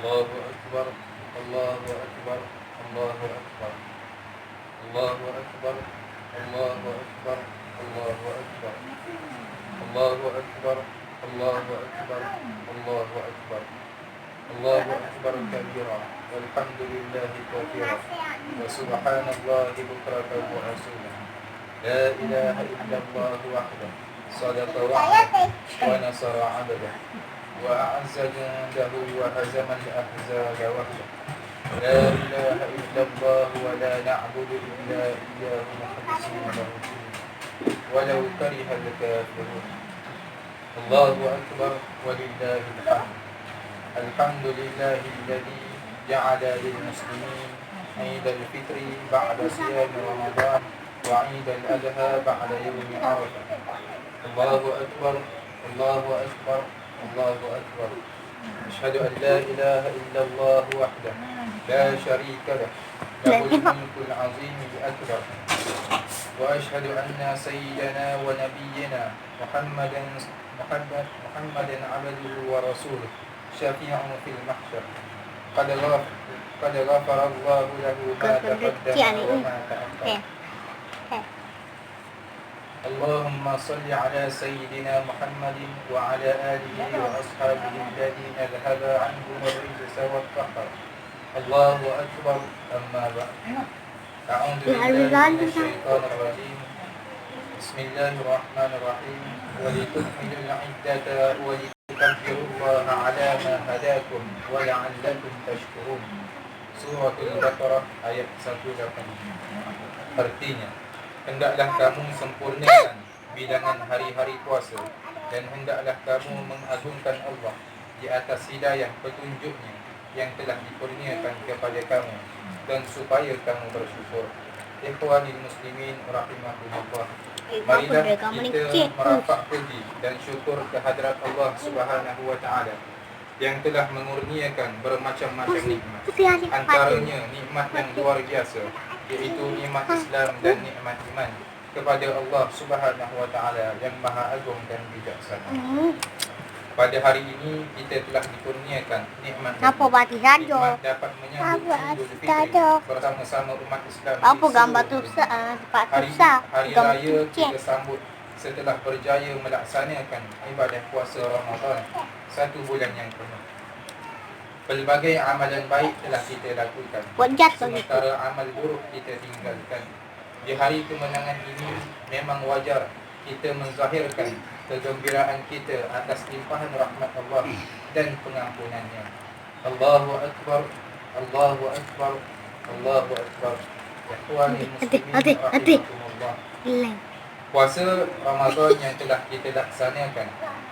الله أكبر الله أكبر الله أكبر الله أكبر الله أكبر الله أكبر الله أكبر الله أكبر الله أكبر الله أكبر كبيرا والحمد لله كثيرا وسبحان الله بكرة وأصيلا لا إله إلا الله وحده صدق وعده ونصر عبده وأعز جنده وهزم الأحزاب وحده لا إله إلا الله ولا نعبد إلا إياه مخلصين له الدين ولو كره الكافرون الله أكبر ولله الحمد الحمد لله الذي جعل للمسلمين عيد الفطر بعد صيام رمضان وعيد الأضحى بعد يوم عرفة الله أكبر الله أكبر الله أكبر أشهد أن لا إله إلا الله وحده لا شريك له له الملك العظيم الأكبر وأشهد أن سيدنا ونبينا محمدا عبده ورسوله شفيع في المحشر قد غفر الله له ما تقدم وما تأخر اللهم صل على سيدنا محمد وعلى آله وأصحابه الذين ذهب عنهم الرجس والقهر الله أكبر أما بعد أعوذ بالله من الشيطان الرجيم بسم الله الرحمن الرحيم ولتكملوا العدة ولتكبروا الله على ما هداكم ولعلكم تشكرون Surah Al-Baqarah ayat 180. Artinya, hendaklah kamu sempurnakan bilangan hari-hari puasa dan hendaklah kamu mengagungkan Allah di atas hidayah petunjuknya yang telah dikurniakan kepada kamu dan supaya kamu bersyukur. Ikhwanil muslimin rahimahumullah. Marilah kita merafak puji dan syukur kehadrat Allah Subhanahu wa taala yang telah mengurniakan bermacam-macam nikmat. Antaranya nikmat yang luar biasa, iaitu nikmat Islam dan nikmat iman kepada Allah Subhanahu wa taala yang Maha Agung dan Bijaksana. Pada hari ini kita telah dikurniakan nikmat dapat menyambut Idul Fitri bersama-sama umat Islam di seluruh dunia. Hari raya kita sambut setelah berjaya melaksanakan ibadah puasa Ramadan 1 bulan yang penuh. Pelbagai amalan baik telah kita lakukan, sementara amal buruk kita tinggalkan. Di hari kemenangan ini memang wajar kita menzahirkan kegembiraan kita atas limpahan rahmat Allah dan pengampunannya. Allahu Akbar, Allahu Akbar, Allahu Akbar. Ikhwani muslimin rahimahumullah. Puasa Ramadan yang telah kita laksanakan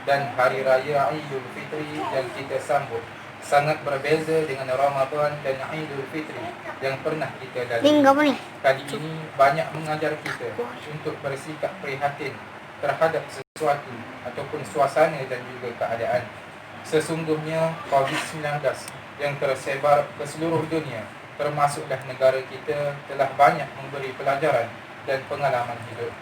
dan hari raya Idul Fitri yang kita sambut sangat berbeza dengan Ramadan dan Idul Fitri yang pernah kita lalui. Kali ini banyak mengajar kita untuk bersikap prihatin terhadap sesuatu ataupun suasana dan juga keadaan. Sesungguhnya COVID-19 yang tersebar ke seluruh dunia, termasuklah negara kita, telah banyak memberi pelajaran dan pengalaman hidup.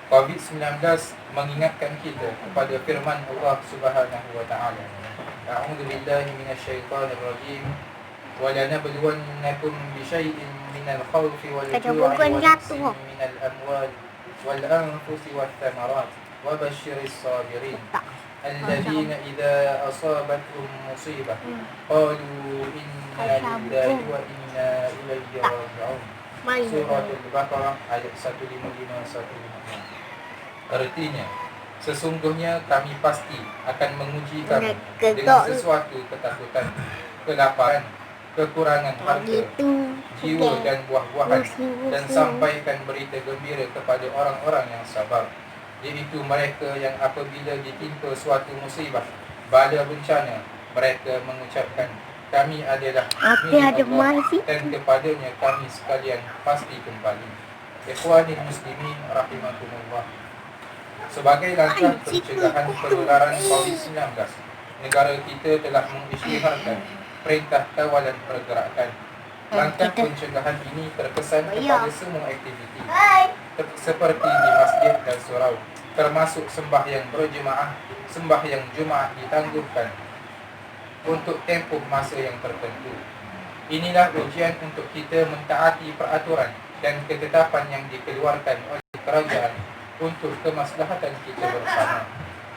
COVID-19 mengingatkan kita kepada firman Allah Subhanahu wa taala. A'udzu billahi minasyaitonir rajim. Wa lanabluwannakum bisyai'in minal khawfi wal ju'i wa naqsin minal amwali wal anfusi wath thamarat wa basyyiris sabirin alladzina idza asabatuhum musibah qalu inna lillahi wa inna ilaihi raji'un. Surah Al-Baqarah ayat 155-156. Artinya, sesungguhnya kami pasti akan menguji kamu dengan sesuatu ketakutan, kelaparan, kekurangan harta, jiwa dan buah-buahan, dan sampaikan berita gembira kepada orang-orang yang sabar, iaitu mereka yang apabila ditimpa suatu musibah, bala bencana, mereka mengucapkan, kami adalah milik Allah dan kepadanya kami sekalian pasti kembali. Ikhwanil muslimin rahimahumullah. Sebagai langkah pencegahan penularan COVID-19, negara kita telah mengisytiharkan perintah kawalan pergerakan. Langkah pencegahan ini terkesan kepada semua aktiviti seperti di masjid dan surau, termasuk sembahyang berjemaah, sembahyang Jumaat ditangguhkan untuk tempoh masa yang tertentu. Inilah ujian untuk kita mentaati peraturan dan ketetapan yang dikeluarkan oleh kerajaan untuk kemaslahatan kita bersama.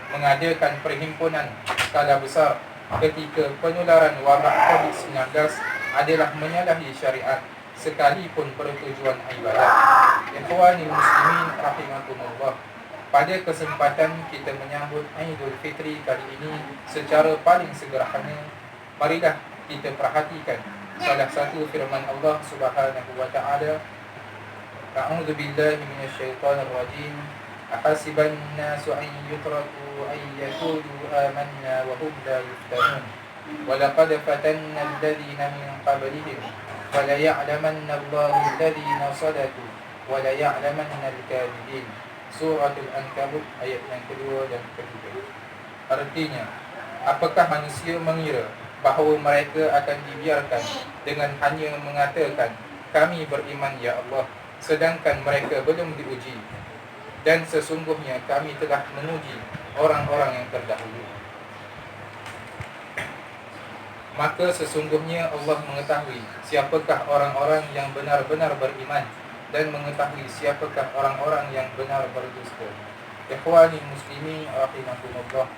Mengadakan perhimpunan skala besar ketika penularan wabak COVID-19 adalah menyalahi syariat sekalipun bertujuan ibadat. Ikhwani muslimin rahimakumullah, pada kesempatan kita menyambut Aidul Fitri kali ini secara paling sederhana, marilah kita perhatikan salah satu firman Allah Subhanahu wa taala, A'udzu billahi minasyaitonir rajim. Ahasiban nasu an yutraku an yaqulu amanna wa hum la yuftanun. Wa laqad fatanna alladhina min qablihim wa la ya'lamanna Allahu alladhina sadaqu wa la ya'lamanna al-kadhibin. Suratul Ankabut ayat yang kedua dan ketiga. Artinya, apakah manusia mengira bahawa mereka akan dibiarkan dengan hanya mengatakan kami beriman ya Allah, sedangkan mereka belum diuji? Dan sesungguhnya kami telah menguji orang-orang yang terdahulu. Maka sesungguhnya Allah mengetahui siapakah orang-orang yang benar-benar beriman dan mengetahui siapakah orang-orang yang benar berdusta. Ikhwani muslimin rahimakumullah,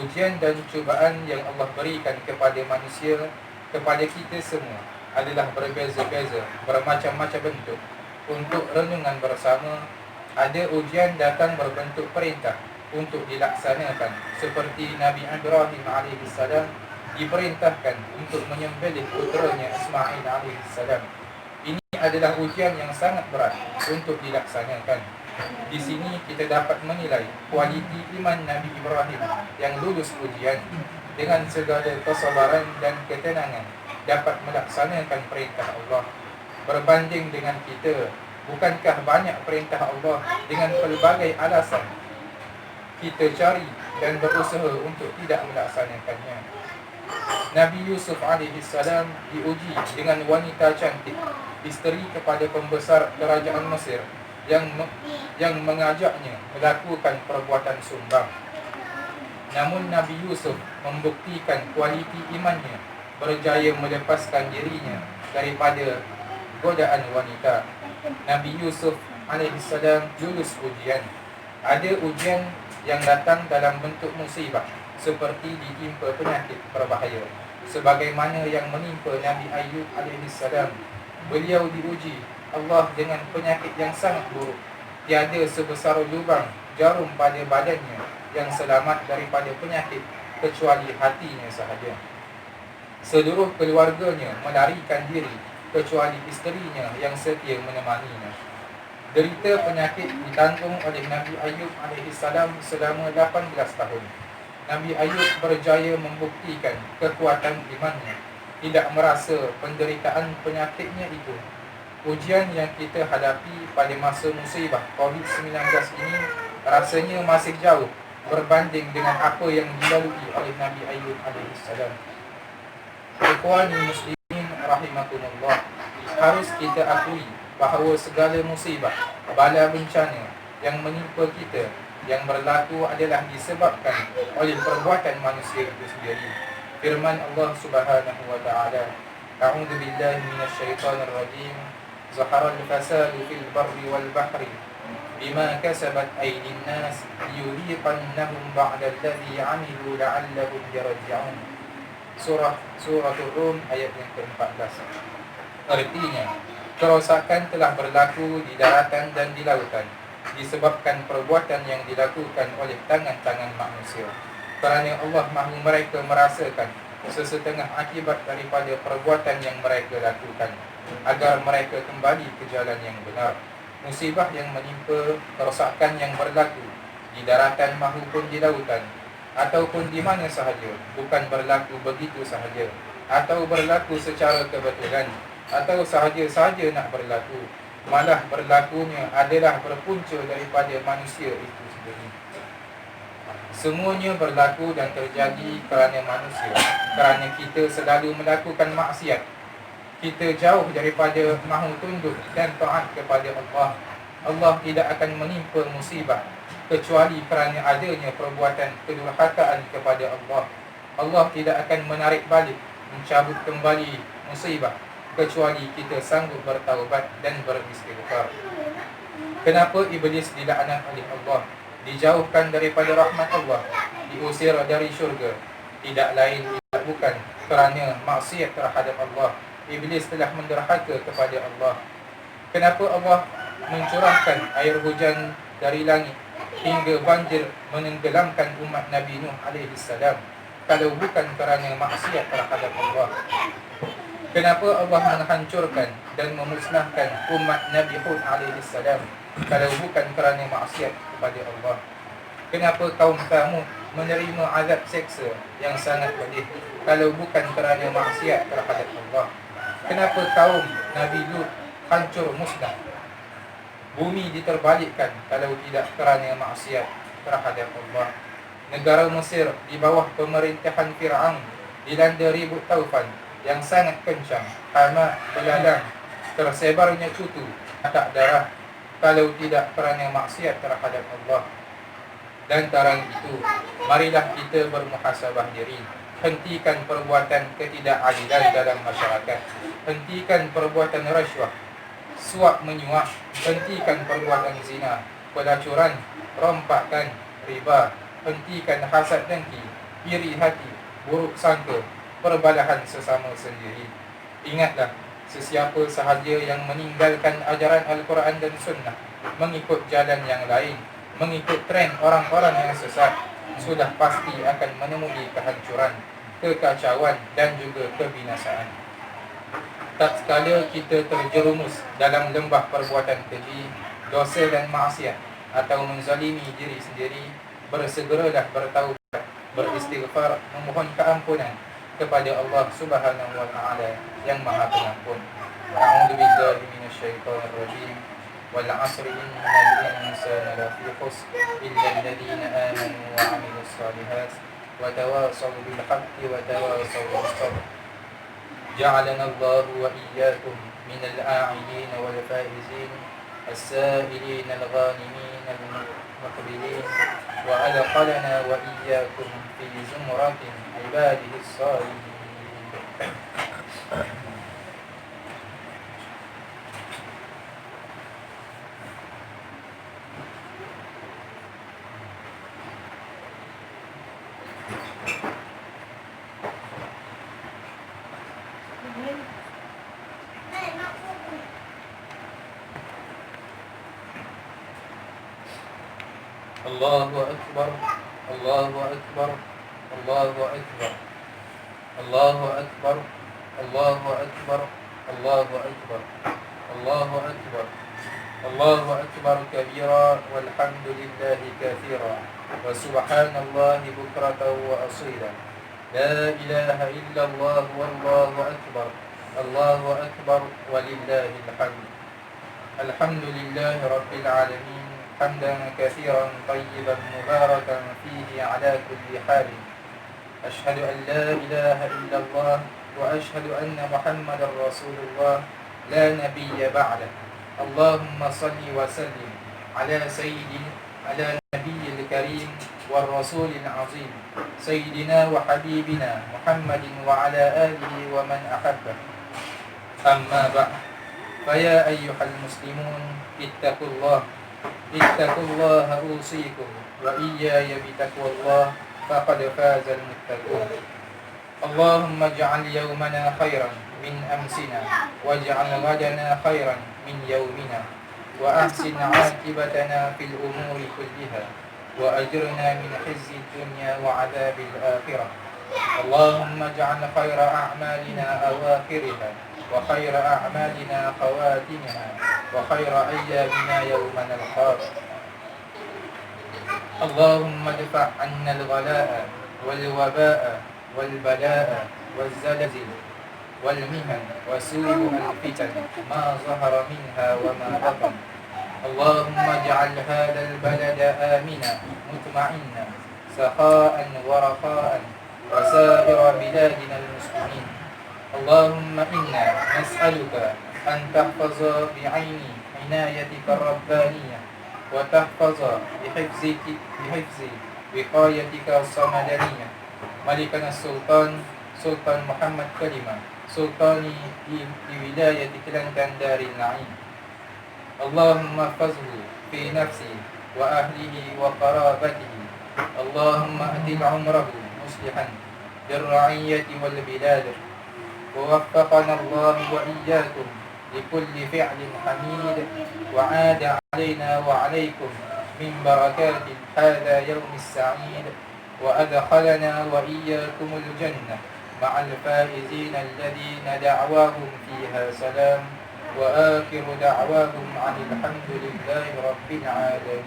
ujian dan cubaan yang Allah berikan kepada manusia, kepada kita semua adalah berbeza-beza, bermacam-macam bentuk. Untuk renungan bersama, ada ujian datang berbentuk perintah untuk dilaksanakan, seperti Nabi Ibrahim AS diperintahkan untuk menyembelih puteranya Ismail AS. Ini adalah ujian yang sangat berat untuk dilaksanakan. Di sini kita dapat menilai kualiti iman Nabi Ibrahim yang lulus ujian. Dengan segala kesabaran dan ketenangan dapat melaksanakan perintah Allah. Berbanding dengan kita, bukankah banyak perintah Allah dengan pelbagai alasan kita cari dan berusaha untuk tidak melaksanakannya. Nabi Yusuf alaihissalam diuji dengan wanita cantik, isteri kepada pembesar kerajaan Mesir, yang mengajaknya melakukan perbuatan sumbang. Namun Nabi Yusuf membuktikan kualiti imannya, berjaya melepaskan dirinya daripada godaan wanita. Nabi Yusuf alaihissalam lulus ujian. Ada ujian yang datang dalam bentuk musibah, seperti ditimpa penyakit berbahaya, sebagaimana yang menimpa Nabi Ayub alaihissalam. Beliau diuji Allah dengan penyakit yang sangat buruk. Tiada sebesar lubang jarum pada badannya yang selamat daripada penyakit kecuali hatinya sahaja. Seluruh keluarganya melarikan diri kecuali isterinya yang setia menemaninya. Derita penyakit ditanggung oleh Nabi Ayub alaihissalam selama 18 tahun. Nabi Ayub berjaya membuktikan kekuatan imannya, tidak merasa penderitaan penyakitnya itu. Ujian yang kita hadapi pada masa musibah COVID-19 ini rasanya masih jauh berbanding dengan apa yang dilalui oleh Nabi Ayub alaihissalam. Ikhwani muslimin rahimakumullah, harus kita akui bahawa segala musibah, bala bencana yang menimpa kita, yang berlaku adalah disebabkan oleh perbuatan manusia itu sendiri. Firman Allah Subhanahu wa taala, A'udzu billahi minasyaitonir rajim. Zaharal fasadu fil barri wal bahri bima kasabat aydin nas liyudhiqannahum ba'da alladhi 'amilu la'allahum yarji'un. Suratul Rum ayat yang ke-14. Artinya, kerosakan telah berlaku di daratan dan di lautan disebabkan perbuatan yang dilakukan oleh tangan-tangan manusia. Kerana Allah mahu mereka merasakan sesetengah akibat daripada perbuatan yang mereka lakukan, agar mereka kembali ke jalan yang benar. Musibah yang menimpa, kerosakan yang berlaku di daratan maupun di lautan, ataupun di mana sahaja, bukan berlaku begitu sahaja, atau berlaku secara kebetulan, atau sahaja-sahaja nak berlaku. Malah berlakunya adalah berpunca daripada manusia itu sendiri. Semuanya berlaku dan terjadi kerana manusia, kerana kita selalu melakukan maksiat. Kita jauh daripada mahu tunduk dan taat kepada Allah. Allah tidak akan menimpa musibah kecuali kerana adanya perbuatan kedurhakaan kepada Allah. Allah tidak akan menarik balik, mencabut kembali musibah kecuali kita sanggup bertaubat dan beristighfar. Kenapa iblis dilaknat oleh Allah, dijauhkan daripada rahmat Allah, diusir dari syurga? Tidak lain tidak bukan kerana maksiat terhadap Allah. Iblis telah menderhaka kepada Allah. Kenapa Allah mencurahkan air hujan dari langit hingga banjir menenggelamkan umat Nabi Nuh alaihi salam kalau bukan kerana maksiat terhadap Allah? Kenapa Allah menghancurkan dan memusnahkan umat Nabi Hud alaihi salam kalau bukan kerana maksiat kepada Allah? Kenapa kaum Thamud menerima azab seksa yang sangat pedih kalau bukan kerana maksiat terhadap Allah? Kenapa kaum Nabi Lut hancur musnah, bumi diterbalikkan kalau tidak kerana maksiat terhadap Allah? Negara Mesir di bawah pemerintahan Fir'aun dilanda ribut taufan yang sangat kencang, hama belalang, tersebarnya kutu, tak darah kalau tidak kerana maksiat terhadap Allah. Lantaran itu, marilah kita bermuhasabah diri. Hentikan perbuatan ketidakadilan dalam masyarakat. Hentikan perbuatan rasuah, suap menyuap. Hentikan perbuatan zina, pelacuran, rompakan, riba. Hentikan hasad dengki, iri hati, buruk sangka, perbalahan sesama sendiri. Ingatlah, sesiapa sahaja yang meninggalkan ajaran Al-Quran dan Sunnah, mengikut jalan yang lain, mengikut tren orang-orang yang sesat, sudah pasti akan menemui kehancuran, kekacauan dan juga kebinasaan. Tatkala kita terjerumus dalam lembah perbuatan keji, dosa dan maksiat atau menzalimi diri sendiri, bersegeralah bertaubat, beristighfar, memohon keampunan kepada Allah Subhanahu wa taala yang Maha Pengampun. A'udzu billahi minasyaitonir rajim. Wal 'asri innal insana lafi khusr illa alladziina aamanu wa 'amilus shalihaat wa tawaasaw bil haqqi wa tawaasaw bis sabr. Ja'alana Allahu wa iyyakum minal a'idin wal faizin as-sa'ilin al-ghanimin al-muqbilin wa adkhalana wa iyyakum fi zumratin ibadihi as-salihin. Allahu Akbar, Allahu Akbar, Allahu Akbar, Allahu Akbar, Allahu Akbar, Allahu Akbar, Allahu Akbar, Allahu Akbar kabira walhamdulillahi kathira wa subhanallahi bukratan wa asila. La ilaha illallah wallahu akbar, Allahu Akbar walillahil hamd. Alhamdulillahi rabbil alamin. حمدا كثيرا طيبا مباركا فيه على كل حال. أشهد أن لا إله إلا الله وأشهد أن محمدا رسول الله لا نبي بعده. اللهم صل وسلم على النبي الكريم والرسول العظيم سيدنا وحبيبنا محمد وعلى آله ومن أحبه. أما بعد، فيا أيها المسلمون اتقوا الله أوصيكم وإياي بتقوى الله فقد فاز المتقون. اللهم اجعل يومنا خيرا من أمسنا واجعل غدنا خيرا من يومنا وأحسن عاقبتنا في الأمور كلها وأجرنا من خزي الدنيا وعذاب الآخرة. اللهم اجعل خير أعمالنا أواخرها وخير أعمالنا خواتمها وخير أيامنا يوم نلقاك. اللهم ادفع عنا الغلاء والوباء والبلاء والزلازل والمهن وسوء الفتن ما ظهر منها وما بطن. اللهم اجعل هذا البلد آمنا مطمئنا سخاء ورخاء وسائر بلادنا المسلمين. اللهم إنا نسألك أن تحفظ بعين عنايتك الربانية وتحفظ بحفظ وقايتك الصمدانية ملكنا السلطان سلطان محمد كلمة سلطاني لولاية كلندن دار النعيم. اللهم احفظه في نفسه وأهله وقرابته. اللهم أدل عمره مصلحا للرعية والبلاد. ووفقنا الله وإياكم لكل فعل حميد، وعاد علينا وعليكم من بركات هذا يوم السعيد، وأدخلنا وإياكم الجنة مع الفائزين الذين دعواهم فيها سلام، وآخر دعواهم عن الحمد لله رب العالمين.